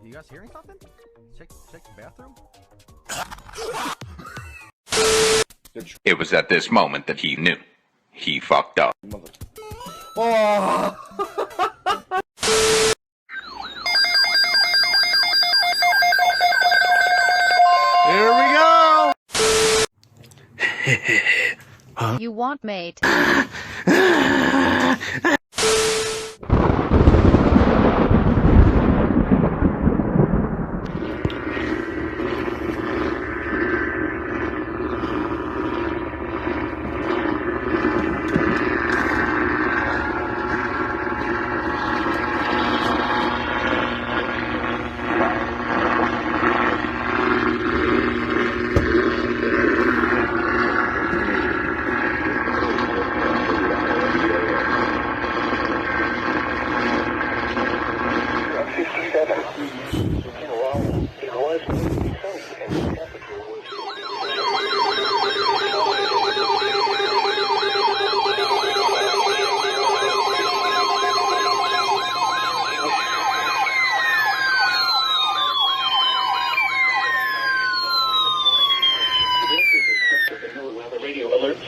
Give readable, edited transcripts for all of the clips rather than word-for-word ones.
You guys hearing something? Check the bathroom. It was at this moment that he knew. He fucked up. Oh! Here we go! You want mate?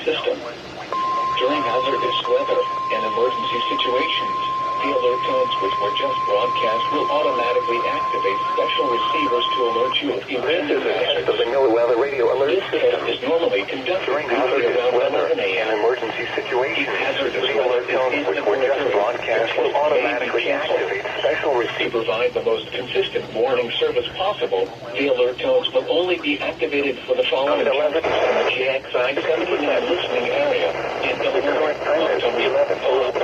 System. During hazardous weather and emergency situations, the alert tones which were just broadcast will automatically activate special receivers to alert you of impending hazards. This is the NOAA Weather Radio Alert This test is normally conducted during hazardous around weather 11 a.m. and emergency situations. Hazardous The alert weather tones is which were just broadcast will automatically activate special To receivers. provide the most consistent warning service possible, the alert tones will only be activated for the following traffic in the KXI 79 listening area in The current time is 11:02.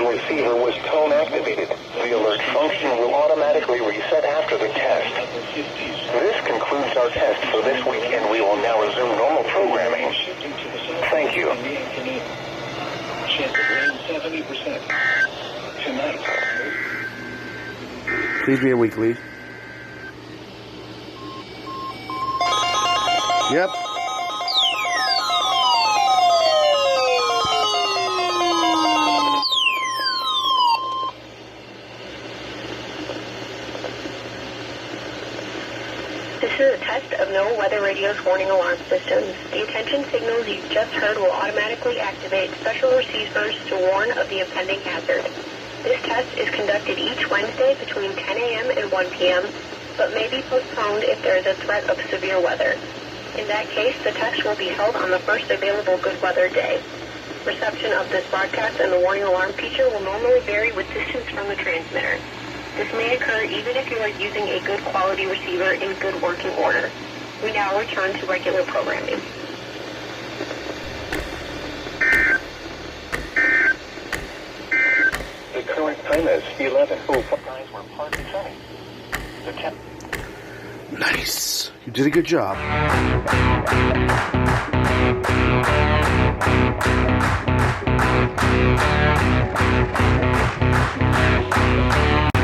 Receiver was tone activated. The alert function will automatically reset after the test. This concludes our test for this week, and we will now resume normal programming. Thank you. Chance of rain 70%. Tonight. Please be a weekly. Yep. This is a test of NOAA Weather Radio's warning alarm systems. The attention signals you've just heard will automatically activate special receivers to warn of the impending hazard. This test is conducted each Wednesday between 10 a.m. and 1 p.m., but may be postponed if there is a threat of severe weather. In that case, the test will be held on the first available good weather day. Reception of this broadcast and the warning alarm feature will normally vary with distance from the transmitter. This may occur even if you are using a good quality receiver in good working order. We now return to regular programming. The current time is 11:05. Skies were partly sunny. The temp. Nice. You did a good job.